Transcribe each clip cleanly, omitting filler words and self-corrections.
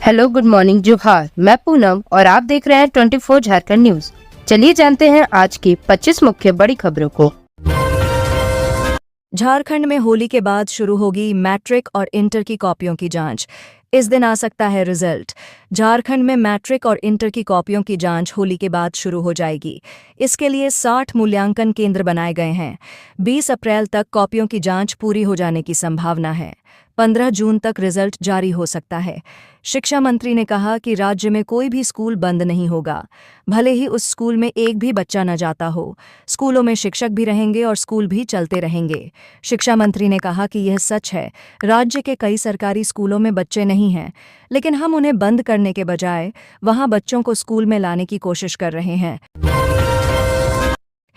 Hello, good morning, जोहार। मैं पूनम और आप देख रहे हैं 24 झारखंड न्यूज। चलिए जानते हैं आज की 25 मुख्य बड़ी खबरों को। झारखंड में होली के बाद शुरू होगी मैट्रिक और इंटर की कॉपियों की जांच। इस दिन आ सकता है रिजल्ट। झारखंड में मैट्रिक और इंटर की कॉपियों की जांच होली के बाद शुरू हो जाएगी। इसके लिए 60 मूल्यांकन केंद्र बनाए गए हैं। 20 अप्रैल तक कॉपियों की जांच पूरी हो जाने की संभावना है। 15 जून तक रिजल्ट जारी हो सकता है। शिक्षा मंत्री ने कहा कि राज्य में कोई भी स्कूल बंद नहीं होगा, भले ही उस स्कूल में एक भी बच्चा न जाता हो। स्कूलों में शिक्षक भी रहेंगे और स्कूल भी चलते रहेंगे। शिक्षा मंत्री ने कहा कि यह सच है, राज्य के कई सरकारी स्कूलों में बच्चे नहीं हैं, लेकिन हम उन्हें बंद करने के बजाय वहां बच्चों को स्कूल में लाने की कोशिश कर रहे हैं।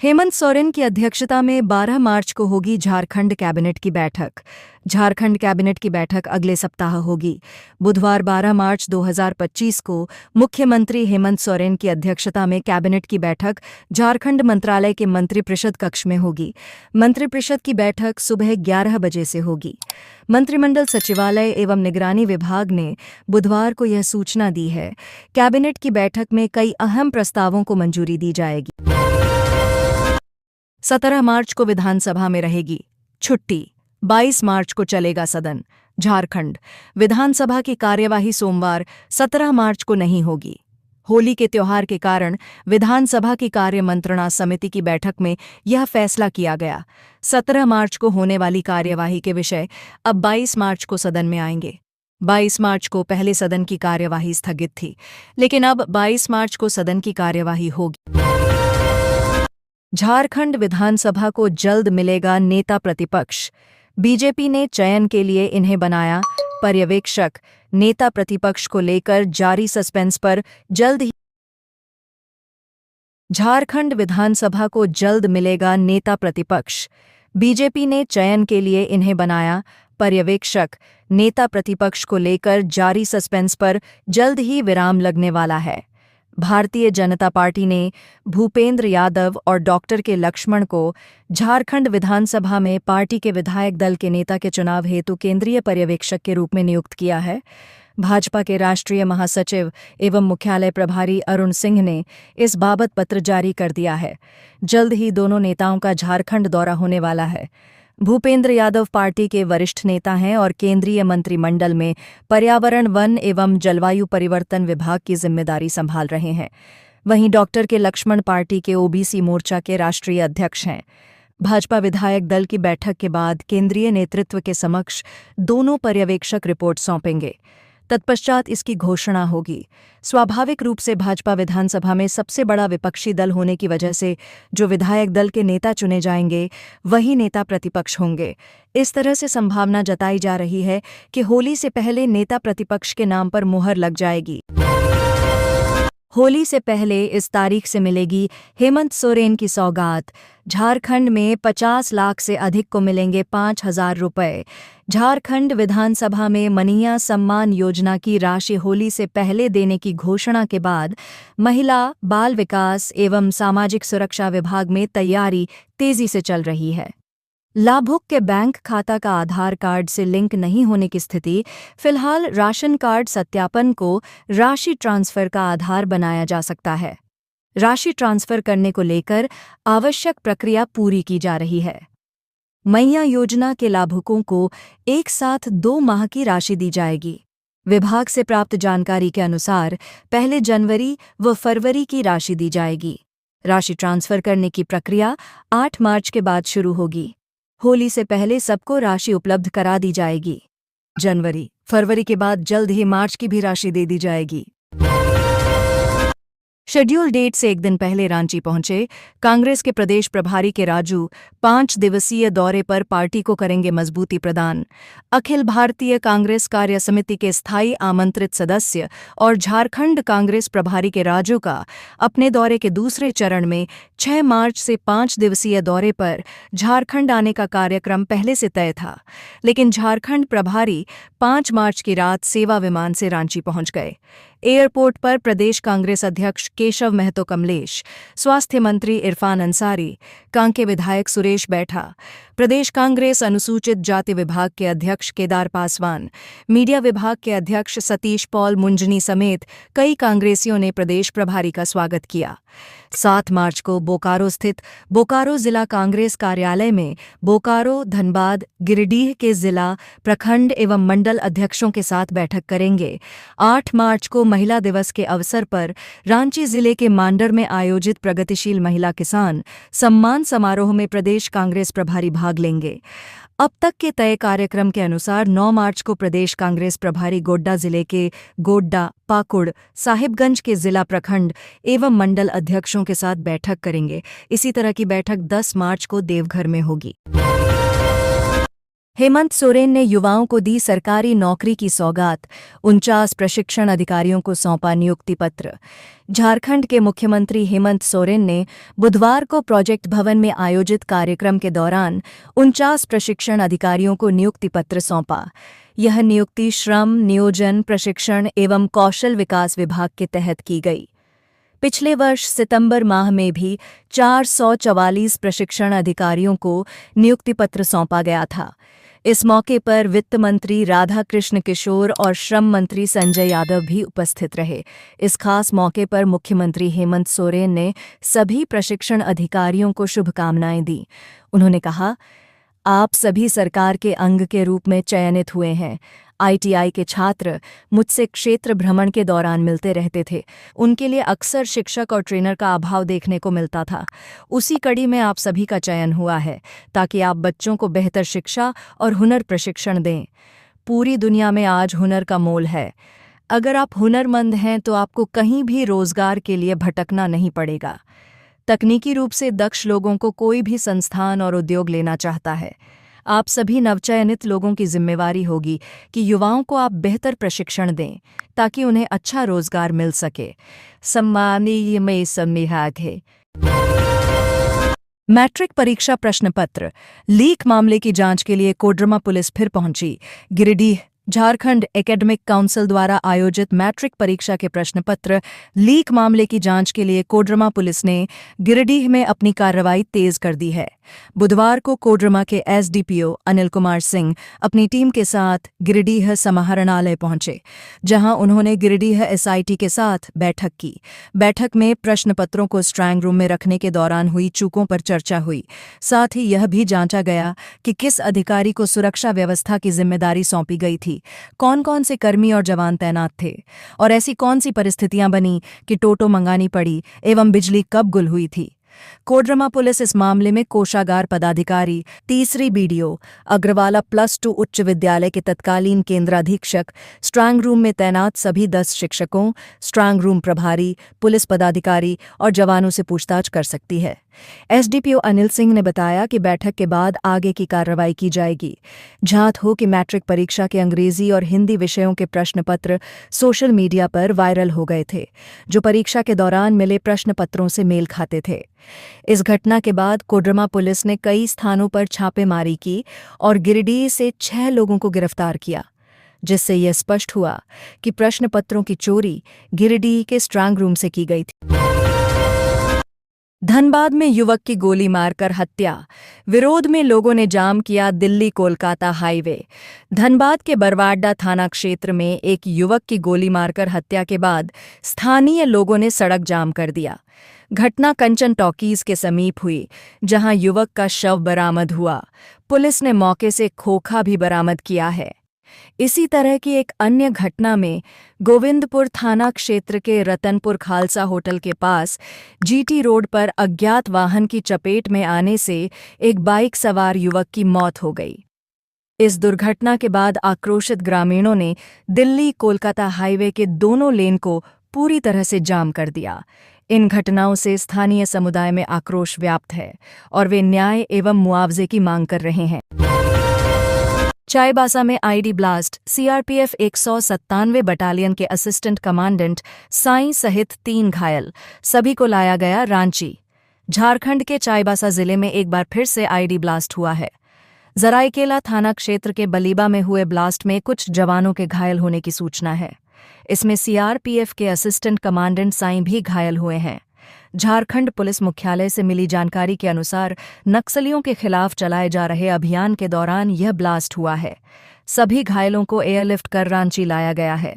हेमंत सोरेन की अध्यक्षता में 12 मार्च को होगी झारखंड कैबिनेट की बैठक। झारखंड कैबिनेट की बैठक अगले सप्ताह होगी। बुधवार 12 मार्च 2025 को मुख्यमंत्री हेमंत सोरेन की अध्यक्षता में कैबिनेट की बैठक झारखंड मंत्रालय के मंत्रिपरिषद कक्ष में होगी। मंत्रिपरिषद की बैठक सुबह 11 बजे से होगी। मंत्रिमंडल सचिवालय एवं निगरानी विभाग ने बुधवार को यह सूचना दी है। कैबिनेट की बैठक में कई अहम प्रस्तावों को मंजूरी दी जाएगी। 17 मार्च को विधानसभा में रहेगी छुट्टी। 22 मार्च को चलेगा सदन। झारखंड विधानसभा की कार्यवाही सोमवार 17 मार्च को नहीं होगी। होली के त्योहार के कारण विधानसभा की कार्य मंत्रणा समिति की बैठक में यह फैसला किया गया। 17 मार्च को होने वाली कार्यवाही के विषय अब 22 मार्च को सदन में आएंगे। 22 मार्च को पहले सदन की कार्यवाही स्थगित थी, लेकिन अब 22 मार्च को सदन की कार्यवाही होगी। झारखंड विधानसभा को जल्द मिलेगा नेता प्रतिपक्ष। बीजेपी ने चयन के लिए इन्हें बनाया पर्यवेक्षक। नेता प्रतिपक्ष को लेकर जारी सस्पेंस पर जल्द ही झारखंड विधानसभा को जल्द मिलेगा नेता प्रतिपक्ष। बीजेपी ने चयन के लिए इन्हें बनाया पर्यवेक्षक। नेता प्रतिपक्ष को लेकर जारी सस्पेंस पर जल्द ही विराम लगने वाला है। भारतीय जनता पार्टी ने भूपेंद्र यादव और डॉक्टर के लक्ष्मण को झारखंड विधानसभा में पार्टी के विधायक दल के नेता के चुनाव हेतु केंद्रीय पर्यवेक्षक के रूप में नियुक्त किया है। भाजपा के राष्ट्रीय महासचिव एवं मुख्यालय प्रभारी अरुण सिंह ने इस बाबत पत्र जारी कर दिया है। जल्द ही दोनों नेताओं का झारखंड दौरा होने वाला है। भूपेंद्र यादव पार्टी के वरिष्ठ नेता हैं और केंद्रीय मंत्रिमंडल में पर्यावरण, वन एवं जलवायु परिवर्तन विभाग की जिम्मेदारी संभाल रहे हैं। वहीं डॉक्टर के लक्ष्मण पार्टी के ओबीसी मोर्चा के राष्ट्रीय अध्यक्ष हैं। भाजपा विधायक दल की बैठक के बाद केंद्रीय नेतृत्व के समक्ष दोनों पर्यवेक्षक रिपोर्ट सौंपेंगे। तत्पश्चात इसकी घोषणा होगी। स्वाभाविक रूप से भाजपा विधानसभा में सबसे बड़ा विपक्षी दल होने की वजह से जो विधायक दल के नेता चुने जाएंगे वही नेता प्रतिपक्ष होंगे। इस तरह से संभावना जताई जा रही है कि होली से पहले नेता प्रतिपक्ष के नाम पर मुहर लग जाएगी। होली से पहले इस तारीख से मिलेगी हेमंत सोरेन की सौगात। झारखंड में 50 लाख से अधिक को मिलेंगे 5,000 रुपये। झारखंड विधानसभा में मनीया सम्मान योजना की राशि होली से पहले देने की घोषणा के बाद महिला, बाल विकास एवं सामाजिक सुरक्षा विभाग में तैयारी तेजी से चल रही है। लाभुक के बैंक खाता का आधार कार्ड से लिंक नहीं होने की स्थिति फिलहाल राशन कार्ड सत्यापन को राशि ट्रांसफर का आधार बनाया जा सकता है। राशि ट्रांसफर करने को लेकर आवश्यक प्रक्रिया पूरी की जा रही है। मैया योजना के लाभुकों को एक साथ 2 माह की राशि दी जाएगी। विभाग से प्राप्त जानकारी के अनुसार पहले जनवरी व फरवरी की राशि दी जाएगी। राशि ट्रांसफर करने की प्रक्रिया 8 मार्च के बाद शुरू होगी। होली से पहले सबको राशि उपलब्ध करा दी जाएगी। जनवरी, फरवरी के बाद जल्द ही मार्च की भी राशि दे दी जाएगी। शेड्यूल डेट से एक दिन पहले रांची पहुंचे कांग्रेस के प्रदेश प्रभारी के राजू 5 दिवसीय दौरे पर पार्टी को करेंगे मजबूती प्रदान। अखिल भारतीय कांग्रेस कार्य समिति के स्थायी आमंत्रित सदस्य और झारखंड कांग्रेस प्रभारी के राजू का अपने दौरे के दूसरे चरण में 6 मार्च से 5 दिवसीय दौरे पर झारखंड आने का कार्यक्रम पहले से तय था, लेकिन झारखंड प्रभारी 5 मार्च की रात सेवा विमान से रांची पहुंच गए। एयरपोर्ट पर प्रदेश कांग्रेस अध्यक्ष केशव महतो कमलेश, स्वास्थ्य मंत्री इरफान अंसारी, कांके विधायक सुरेश बैठा, प्रदेश कांग्रेस अनुसूचित जाति विभाग के अध्यक्ष केदार पासवान, मीडिया विभाग के अध्यक्ष सतीश पॉल मुंजनी समेत कई कांग्रेसियों ने प्रदेश प्रभारी का स्वागत किया। 7 मार्च को बोकारो स्थित बोकारो जिला कांग्रेस कार्यालय में बोकारो, धनबाद, गिरिडीह के जिला, प्रखंड एवं मंडल अध्यक्षों के साथ बैठक करेंगे। 8 मार्च को महिला दिवस के अवसर पर रांची जिले के मांडर में आयोजित प्रगतिशील महिला किसान सम्मान समारोह में प्रदेश कांग्रेस प्रभारी भाग लेंगे। अब तक के तय कार्यक्रम के अनुसार 9 मार्च को प्रदेश कांग्रेस प्रभारी गोड्डा जिले के गोड्डा, पाकुड़, साहिबगंज के जिला, प्रखंड एवं मंडल अध्यक्षों के साथ बैठक करेंगे। इसी तरह की बैठक 10 मार्च को देवघर में होगी। हेमंत सोरेन ने युवाओं को दी सरकारी नौकरी की सौगात, 49 प्रशिक्षण अधिकारियों को सौंपा नियुक्ति पत्र। झारखंड के मुख्यमंत्री हेमंत सोरेन ने बुधवार को प्रोजेक्ट भवन में आयोजित कार्यक्रम के दौरान 49 प्रशिक्षण अधिकारियों को नियुक्ति पत्र सौंपा। यह नियुक्ति श्रम, नियोजन, प्रशिक्षण एवं कौशल विकास विभाग के तहत की गई। पिछले वर्ष सितंबर माह में भी 444 प्रशिक्षण अधिकारियों को नियुक्ति पत्र सौंपा गया था। इस मौके पर वित्त मंत्री राधा कृष्ण किशोर और श्रम मंत्री संजय यादव भी उपस्थित रहे। इस खास मौके पर मुख्यमंत्री हेमंत सोरेन ने सभी प्रशिक्षण अधिकारियों को शुभकामनाएं दी। उन्होंने कहा, आप सभी सरकार के अंग के रूप में चयनित हुए हैं। ITI के छात्र मुझसे क्षेत्र भ्रमण के दौरान मिलते रहते थे। उनके लिए अक्सर शिक्षक और ट्रेनर का अभाव देखने को मिलता था। उसी कड़ी में आप सभी का चयन हुआ है ताकि आप बच्चों को बेहतर शिक्षा और हुनर प्रशिक्षण दें। पूरी दुनिया में आज हुनर का मोल है। अगर आप हुनरमंद हैं तो आपको कहीं भी रोजगार के लिए भटकना नहीं पड़ेगा। तकनीकी रूप से दक्ष लोगों को कोई भी संस्थान और उद्योग लेना चाहता है। आप सभी नवचयनित लोगों की जिम्मेवारी होगी कि युवाओं को आप बेहतर प्रशिक्षण दें ताकि उन्हें अच्छा रोजगार मिल सके। सम्मानीय में सम्मिहाग है। मैट्रिक परीक्षा प्रश्न पत्र लीक मामले की जांच के लिए कोडरमा पुलिस फिर पहुंची। गिरिडीह झारखंड एकेडमिक काउंसिल द्वारा आयोजित मैट्रिक परीक्षा के प्रश्न पत्र लीक मामले की जांच के लिए कोडरमा पुलिस ने गिरिडीह में अपनी कार्रवाई तेज कर दी है। बुधवार को कोडरमा के SDPO अनिल कुमार सिंह अपनी टीम के साथ गिरिडीह समाहरणालय पहुंचे, जहां उन्होंने गिरिडीह SIT के साथ बैठक की। बैठक में प्रश्न पत्रों को स्ट्रांग रूम में रखने के दौरान हुई चूकों पर चर्चा हुई। साथ ही यह भी जांचा गया कि किस अधिकारी को सुरक्षा व्यवस्था की जिम्मेदारी सौंपी गई थी, कौन कौन से कर्मी और जवान तैनात थे और ऐसी कौन सी परिस्थितियां बनी कि टोटो मंगानी पड़ी एवं बिजली कब गुल हुई थी। कोडरमा पुलिस इस मामले में कोषागार पदाधिकारी, तीसरी BDO, अग्रवाला +2 उच्च विद्यालय के तत्कालीन केंद्राधीक्षक, स्ट्रांग रूम में तैनात सभी 10 शिक्षकों, स्ट्रांग रूम प्रभारी, पुलिस पदाधिकारी और जवानों से पूछताछ कर सकती है। SDPO अनिल सिंह ने बताया कि बैठक के बाद आगे की कार्रवाई की जाएगी। झात हो कि मैट्रिक परीक्षा के अंग्रेजी और हिंदी विषयों के प्रश्न पत्र सोशल मीडिया पर वायरल हो गए थे, जो परीक्षा के दौरान मिले प्रश्न पत्रों से मेल खाते थे। इस घटना के बाद कोडरमा पुलिस ने कई स्थानों पर छापेमारी की और गिरिडीह से 6 लोगों को गिरफ्तार किया, जिससे यह स्पष्ट हुआ कि प्रश्न पत्रों की चोरी गिरिडीह के स्ट्रांग रूम से की गई थी। धनबाद में युवक की गोली मारकर हत्या, विरोध में लोगों ने जाम किया दिल्ली कोलकाता हाईवे। धनबाद के बरवाडा थाना क्षेत्र में एक युवक की गोली मारकर हत्या के बाद स्थानीय लोगों ने सड़क जाम कर दिया। घटना कंचन टॉकीज के समीप हुई, जहां युवक का शव बरामद हुआ। पुलिस ने मौके से खोखा भी बरामद किया है। इसी तरह की एक अन्य घटना में गोविंदपुर थाना क्षेत्र के रतनपुर खालसा होटल के पास GT रोड पर अज्ञात वाहन की चपेट में आने से एक बाइक सवार युवक की मौत हो गई। इस दुर्घटना के बाद आक्रोशित ग्रामीणों ने दिल्ली कोलकाता हाईवे के दोनों लेन को पूरी तरह से जाम कर दिया। इन घटनाओं से स्थानीय समुदाय में आक्रोश व्याप्त है और वे न्याय एवं मुआवजे की मांग कर रहे हैं। चाईबासा में ID ब्लास्ट, CRPF 197 बटालियन के असिस्टेंट कमांडेंट साईं सहित 3 घायल, सभी को लाया गया रांची। झारखंड के चाईबासा जिले में एक बार फिर से ID ब्लास्ट हुआ है। जराईकेला थाना क्षेत्र के बलीबा में हुए ब्लास्ट में कुछ जवानों के घायल होने की सूचना है। इसमें CRPF के असिस्टेंट कमांडेंट साईं भी घायल हुए हैं। झारखंड पुलिस मुख्यालय से मिली जानकारी के अनुसार नक्सलियों के खिलाफ चलाए जा रहे अभियान के दौरान यह ब्लास्ट हुआ है। सभी घायलों को एयरलिफ्ट कर रांची लाया गया है।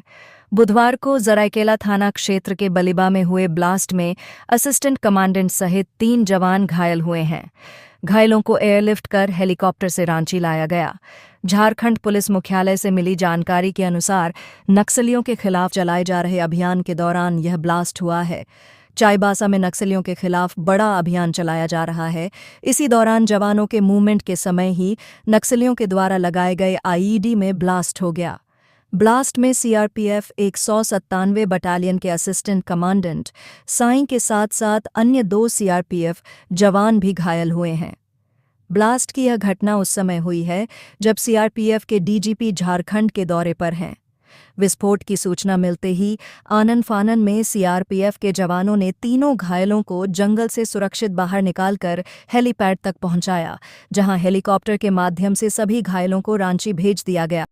बुधवार को सरायकेला थाना क्षेत्र के बलिबा में हुए ब्लास्ट में असिस्टेंट कमांडेंट सहित 3 जवान घायल हुए हैं। घायलों को एयरलिफ्ट कर हेलीकॉप्टर से रांची लाया गया। झारखंड पुलिस मुख्यालय से मिली जानकारी के अनुसार नक्सलियों के खिलाफ चलाए जा रहे अभियान के दौरान यह ब्लास्ट हुआ है। चाईबासा में नक्सलियों के खिलाफ बड़ा अभियान चलाया जा रहा है। इसी दौरान जवानों के मूवमेंट के समय ही नक्सलियों के द्वारा लगाए गए आईईडी में ब्लास्ट हो गया। ब्लास्ट में सीआरपीएफ 197 बटालियन के असिस्टेंट कमांडेंट साईं के साथ साथ अन्य 2 सीआरपीएफ जवान भी घायल हुए हैं। ब्लास्ट की यह घटना उस समय हुई है जब सीआरपीएफ के डीजीपी झारखंड के दौरे पर हैं। विस्फोट की सूचना मिलते ही आनन फानन में सीआरपीएफ के जवानों ने तीनों घायलों को जंगल से सुरक्षित बाहर निकालकर हेलीपैड तक पहुंचाया, जहां हेलीकॉप्टर के माध्यम से सभी घायलों को रांची भेज दिया गया।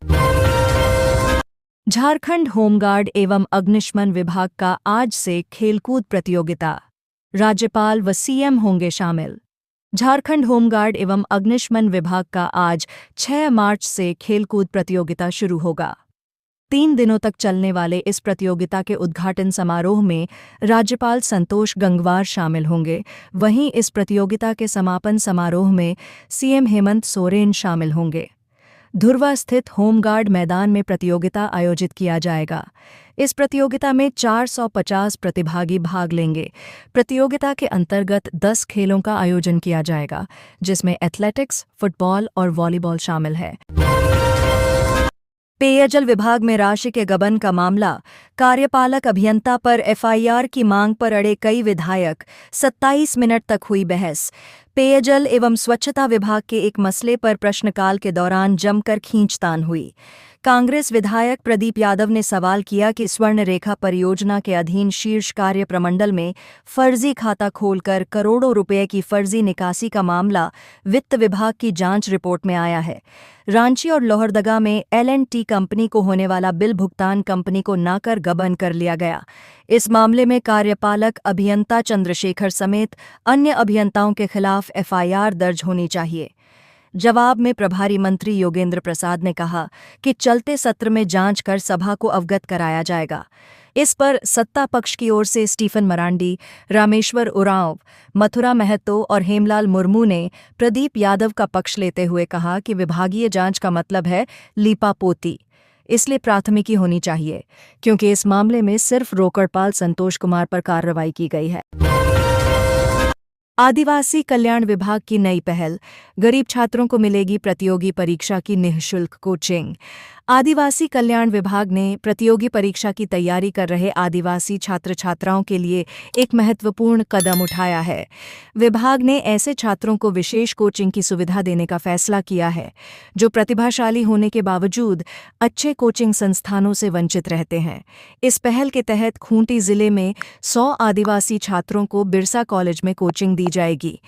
झारखंड होमगार्ड एवं अग्निशमन विभाग का आज से खेलकूद प्रतियोगिता, राज्यपाल व सीएम होंगे शामिल। झारखंड होमगार्ड एवं अग्निशमन विभाग का आज 6 मार्च से खेलकूद प्रतियोगिता शुरू होगा। 3 दिनों तक चलने वाले इस प्रतियोगिता के उद्घाटन समारोह में राज्यपाल संतोष गंगवार शामिल होंगे। वहीं इस प्रतियोगिता के समापन समारोह में सीएम हेमंत सोरेन शामिल होंगे। धुर्वा स्थित होमगार्ड मैदान में प्रतियोगिता आयोजित किया जाएगा। इस प्रतियोगिता में 450 प्रतिभागी भाग लेंगे। प्रतियोगिता के अंतर्गत 10 खेलों का आयोजन किया जाएगा, जिसमें एथलेटिक्स, फुटबॉल और वॉलीबॉल शामिल है। पेयजल विभाग में राशि के गबन का मामला, कार्यपालक अभियंता पर एफआईआर की मांग पर अड़े कई विधायक, 27 मिनट तक हुई बहस। पेयजल एवं स्वच्छता विभाग के एक मसले पर प्रश्नकाल के दौरान जमकर खींचतान हुई। कांग्रेस विधायक प्रदीप यादव ने सवाल किया कि स्वर्ण रेखा परियोजना के अधीन शीर्ष कार्य प्रमंडल में फर्जी खाता खोलकर करोड़ों रुपए की फर्जी निकासी का मामला वित्त विभाग की जांच रिपोर्ट में आया है। रांची और लोहरदगा में L&T कंपनी को होने वाला बिल भुगतान कंपनी को ना कर गबन कर लिया गया। इस मामले में कार्यपालक अभियंता चंद्रशेखर समेत अन्य अभियंताओं के खिलाफ एफआईआर दर्ज होनी चाहिए। जवाब में प्रभारी मंत्री योगेंद्र प्रसाद ने कहा कि चलते सत्र में जांच कर सभा को अवगत कराया जाएगा। इस पर सत्ता पक्ष की ओर से स्टीफन मरांडी, रामेश्वर उरांव, मथुरा महतो और हेमलाल मुर्मू ने प्रदीप यादव का पक्ष लेते हुए कहा कि विभागीय जांच का मतलब है लीपापोती, इसलिए प्राथमिकी होनी चाहिए, क्योंकि इस मामले में सिर्फ रोकड़पाल संतोष कुमार पर कार्रवाई की गई है। आदिवासी कल्याण विभाग की नई पहल, गरीब छात्रों को मिलेगी प्रतियोगी परीक्षा की निःशुल्क कोचिंग। आदिवासी कल्याण विभाग ने प्रतियोगी परीक्षा की तैयारी कर रहे आदिवासी छात्र छात्राओं के लिए एक महत्वपूर्ण कदम उठाया है। विभाग ने ऐसे छात्रों को विशेष कोचिंग की सुविधा देने का फैसला किया है, जो प्रतिभाशाली होने के बावजूद अच्छे कोचिंग संस्थानों से वंचित रहते हैं। इस पहल के तहत खूंटी जिले में 100 आदिवासी छात्रों को बिरसा कॉलेज में कोचिंग दी जाएगी।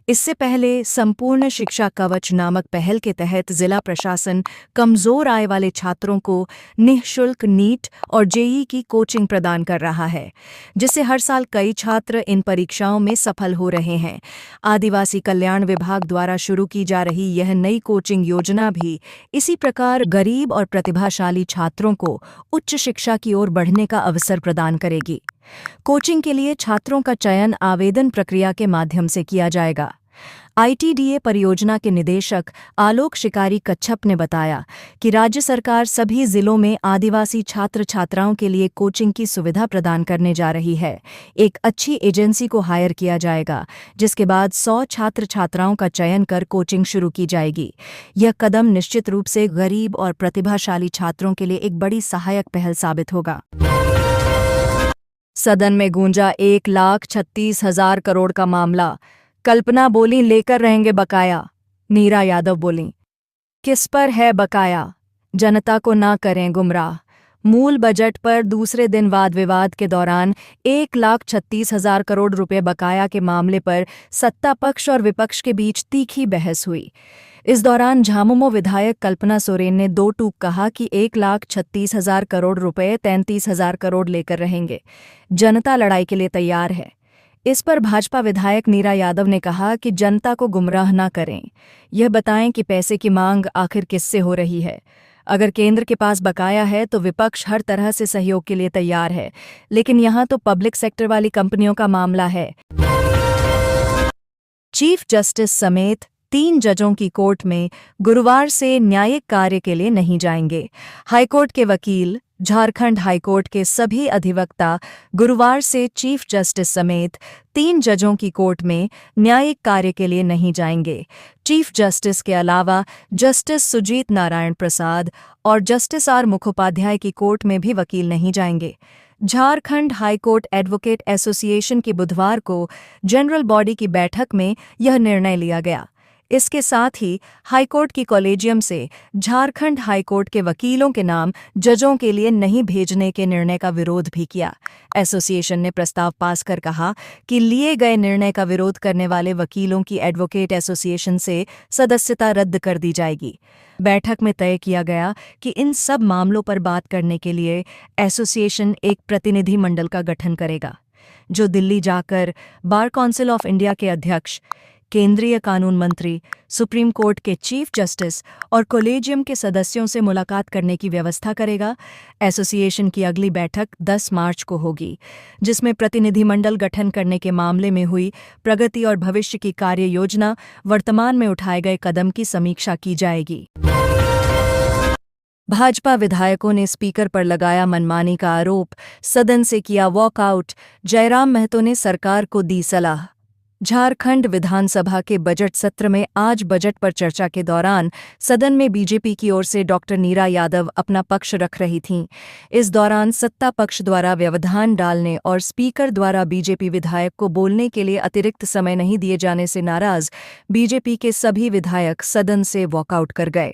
इससे पहले संपूर्ण शिक्षा कवच नामक पहल के तहत जिला प्रशासन कमजोर आय वाले छात्रों को निःशुल्क नीट और जेईई की कोचिंग प्रदान कर रहा है, जिससे हर साल कई छात्र इन परीक्षाओं में सफल हो रहे हैं। आदिवासी कल्याण विभाग द्वारा शुरू की जा रही यह नई कोचिंग योजना भी इसी प्रकार गरीब और प्रतिभाशाली छात्रों को उच्च शिक्षा की ओर बढ़ने का अवसर प्रदान करेगी। कोचिंग के लिए छात्रों का चयन आवेदन प्रक्रिया के माध्यम से किया जाएगा। आईटीडीए परियोजना के निदेशक आलोक शिकारी कच्छप ने बताया कि राज्य सरकार सभी जिलों में आदिवासी छात्र छात्राओं के लिए कोचिंग की सुविधा प्रदान करने जा रही है। एक अच्छी एजेंसी को हायर किया जाएगा, जिसके बाद 100 छात्र छात्राओं का चयन कर कोचिंग शुरू की जाएगी। यह कदम निश्चित रूप से गरीब और प्रतिभाशाली छात्रों के लिए एक बड़ी सहायक पहल साबित होगा। सदन में गूंजा 1,36,000 करोड़ का मामला। कल्पना बोली लेकर रहेंगे बकाया। नीरा यादव बोली किस पर है बकाया, जनता को ना करें गुमराह। मूल बजट पर दूसरे दिन वाद विवाद के दौरान 1,36,000 करोड़ रुपए बकाया के मामले पर सत्ता पक्ष और विपक्ष के बीच तीखी बहस हुई। इस दौरान झामुमो विधायक कल्पना सोरेन ने 2 टूक कहा कि 1,36,000 करोड़ रुपए 33,000 करोड़ लेकर रहेंगे। जनता लड़ाई के लिए तैयार है। इस पर भाजपा विधायक नीरा यादव ने कहा कि जनता को गुमराह न करें, यह बताएं कि पैसे की मांग आखिर किससे हो रही है। अगर केंद्र के पास बकाया है तो विपक्ष हर तरह से सहयोग के लिए तैयार है, लेकिन यहाँ तो पब्लिक सेक्टर वाली कंपनियों का मामला है। चीफ जस्टिस समेत 3 जजों की कोर्ट में गुरुवार से न्यायिक कार्य के लिए नहीं जाएंगे। हाईकोर्ट के वकील, झारखंड हाईकोर्ट के सभी अधिवक्ता गुरुवार से चीफ जस्टिस समेत 3 जजों की कोर्ट में न्यायिक कार्य के लिए नहीं जाएंगे। चीफ जस्टिस के अलावा जस्टिस सुजीत नारायण प्रसाद और जस्टिस आर मुखोपाध्याय की कोर्ट में भी वकील नहीं जाएंगे। झारखंड हाईकोर्ट एडवोकेट एसोसिएशन की बुधवार को जनरल बॉडी की बैठक में यह निर्णय लिया गया। इसके साथ ही हाईकोर्ट की कॉलेजियम से झारखंड हाईकोर्ट के वकीलों के नाम जजों के लिए नहीं भेजने के निर्णय का विरोध भी किया। एसोसिएशन ने प्रस्ताव पास कर कहा कि लिए गए निर्णय का विरोध करने वाले वकीलों की एडवोकेट एसोसिएशन से सदस्यता रद्द कर दी जाएगी। बैठक में तय किया गया कि इन सब मामलों पर बात करने के लिए एसोसिएशन एक प्रतिनिधि मंडल का गठन करेगा, जो दिल्ली जाकर बार काउंसिल ऑफ इंडिया के अध्यक्ष, केंद्रीय कानून मंत्री, सुप्रीम कोर्ट के चीफ जस्टिस और कॉलेजियम के सदस्यों से मुलाकात करने की व्यवस्था करेगा। एसोसिएशन की अगली बैठक 10 मार्च को होगी, जिसमें प्रतिनिधिमंडल गठन करने के मामले में हुई प्रगति और भविष्य की कार्य योजना, वर्तमान में उठाए गए कदम की समीक्षा की जाएगी। भाजपा विधायकों ने स्पीकर पर लगाया मनमानी का आरोप, सदन से किया वॉकआउट। जयराम महतो ने सरकार को दी सलाह। झारखंड विधानसभा के बजट सत्र में आज बजट पर चर्चा के दौरान सदन में बीजेपी की ओर से डॉक्टर नीरा यादव अपना पक्ष रख रही थीं। इस दौरान सत्ता पक्ष द्वारा व्यवधान डालने और स्पीकर द्वारा बीजेपी विधायक को बोलने के लिए अतिरिक्त समय नहीं दिए जाने से नाराज बीजेपी के सभी विधायक सदन से वॉकआउट कर गए।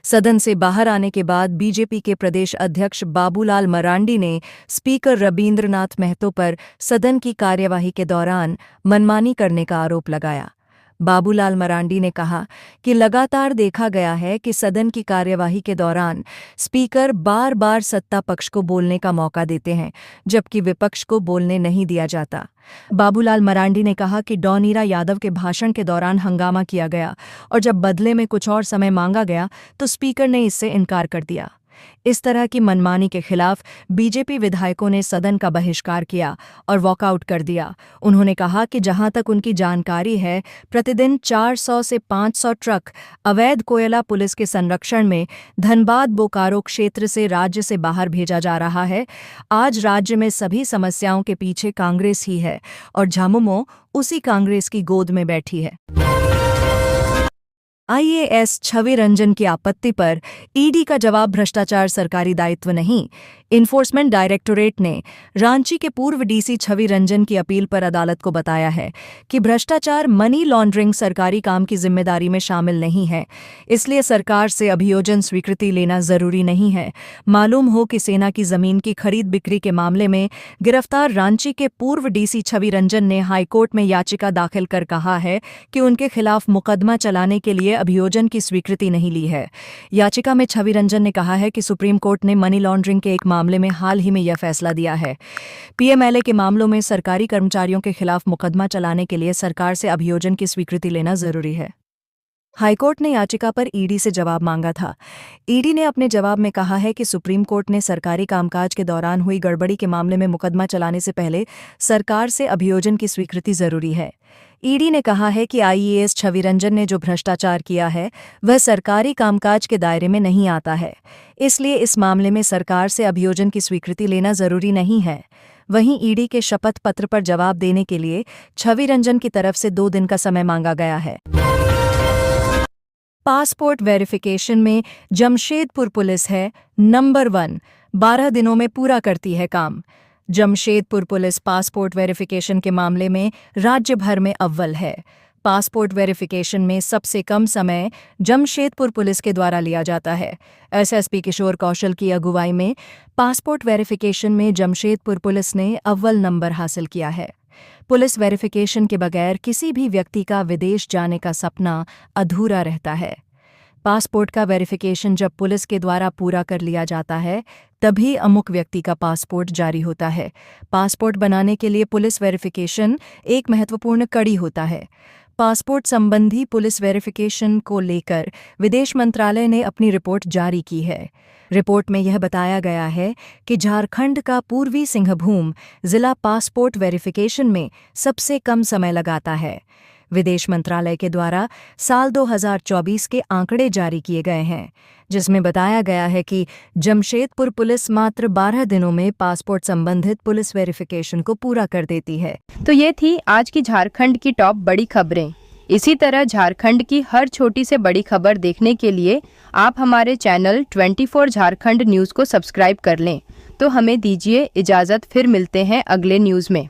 सदन से बाहर आने के बाद बीजेपी के प्रदेश अध्यक्ष बाबूलाल मरांडी ने स्पीकर रबींद्रनाथ महतो पर सदन की कार्यवाही के दौरान मनमानी करने का आरोप लगाया। बाबूलाल मरांडी ने कहा कि लगातार देखा गया है कि सदन की कार्यवाही के दौरान स्पीकर बार बार सत्ता पक्ष को बोलने का मौका देते हैं, जबकि विपक्ष को बोलने नहीं दिया जाता। बाबूलाल मरांडी ने कहा कि डॉ नीरा यादव के भाषण के दौरान हंगामा किया गया और जब बदले में कुछ और समय मांगा गया तो स्पीकर ने इससे इनकार कर दिया। इस तरह की मनमानी के खिलाफ बीजेपी विधायकों ने सदन का बहिष्कार किया और वॉकआउट कर दिया। उन्होंने कहा कि जहां तक उनकी जानकारी है, प्रतिदिन 400 से 500 ट्रक अवैध कोयला पुलिस के संरक्षण में धनबाद बोकारो क्षेत्र से राज्य से बाहर भेजा जा रहा है। आज राज्य में सभी समस्याओं के पीछे कांग्रेस ही है और झामुमो उसी कांग्रेस की गोद में बैठी है। आईएएस छवि रंजन की आपत्ति पर ईडी का जवाब भ्रष्टाचार सरकारी दायित्व नहीं। इन्फोर्समेंट डायरेक्टोरेट ने रांची के पूर्व डीसी छवि रंजन की अपील पर अदालत को बताया है कि भ्रष्टाचार मनी लॉन्ड्रिंग सरकारी काम की जिम्मेदारी में शामिल नहीं है, इसलिए सरकार से अभियोजन स्वीकृति लेना जरूरी नहीं है। मालूम हो कि सेना की जमीन की खरीद बिक्री के मामले में गिरफ्तार रांची के पूर्व डीसी छवि रंजन ने हाईकोर्ट में याचिका दाखिल कर कहा है कि उनके खिलाफ मुकदमा चलाने के लिए अभियोजन की स्वीकृति नहीं ली है। याचिका में छवि रंजन ने कहा है कि सुप्रीम कोर्ट ने मनी लॉन्ड्रिंग के एक मामले में हाल ही में यह फैसला दिया है। पीएमएलए के मामलों में सरकारी कर्मचारियों के खिलाफ मुकदमा चलाने के लिए सरकार से अभियोजन की स्वीकृति लेना जरूरी है। हाईकोर्ट ने याचिका पर ईडी से जवाब मांगा था। ईडी ने अपने जवाब में कहा है कि सुप्रीम कोर्ट ने सरकारी कामकाज के दौरान हुई गड़बड़ी के मामले में मुकदमा चलाने से पहले सरकार से अभियोजन की स्वीकृति जरूरी है। ईडी ने कहा है कि आईएएस छवि रंजन ने जो भ्रष्टाचार किया है वह सरकारी कामकाज के दायरे में नहीं आता है, इसलिए इस मामले में सरकार से अभियोजन की स्वीकृति लेना जरूरी नहीं है। वहीं ईडी के शपथ पत्र पर जवाब देने के लिए छवि रंजन की तरफ से 2 दिन का समय मांगा गया है। पासपोर्ट वेरिफिकेशन में जमशेदपुर पुलिस है नंबर 1, 12 दिनों में पूरा करती है काम। जमशेदपुर पुलिस पासपोर्ट वेरिफिकेशन के मामले में राज्य भर में अव्वल है। पासपोर्ट वेरिफिकेशन में सबसे कम समय जमशेदपुर पुलिस के द्वारा लिया जाता है। एसएसपी किशोर कौशल की अगुवाई में पासपोर्ट वेरिफिकेशन में जमशेदपुर पुलिस ने अव्वल नंबर हासिल किया है। पुलिस वेरिफिकेशन के बगैर किसी भी व्यक्ति का विदेश जाने का सपना अधूरा रहता है। पासपोर्ट का वेरिफिकेशन जब पुलिस के द्वारा पूरा कर लिया जाता है तभी अमुक व्यक्ति का पासपोर्ट जारी होता है। पासपोर्ट बनाने के लिए पुलिस वेरिफिकेशन एक महत्वपूर्ण कड़ी होता है। पासपोर्ट संबंधी पुलिस वेरिफिकेशन को लेकर विदेश मंत्रालय ने अपनी रिपोर्ट जारी की है। रिपोर्ट में यह बताया गया है कि झारखंड का पूर्वी सिंहभूम जिला पासपोर्ट वेरिफिकेशन में सबसे कम समय लगाता है। विदेश मंत्रालय के द्वारा साल 2024 के आंकड़े जारी किए गए हैं, जिसमें बताया गया है कि जमशेदपुर पुलिस मात्र 12 दिनों में पासपोर्ट संबंधित पुलिस वेरिफिकेशन को पूरा कर देती है। तो ये थी आज की झारखंड की टॉप बड़ी खबरें। इसी तरह झारखंड की हर छोटी से बड़ी खबर देखने के लिए आप हमारे चैनल 24 झारखंड न्यूज़ को सब्सक्राइब कर लें। तो हमें दीजिए इजाज़त, फिर मिलते हैं अगले न्यूज़ में।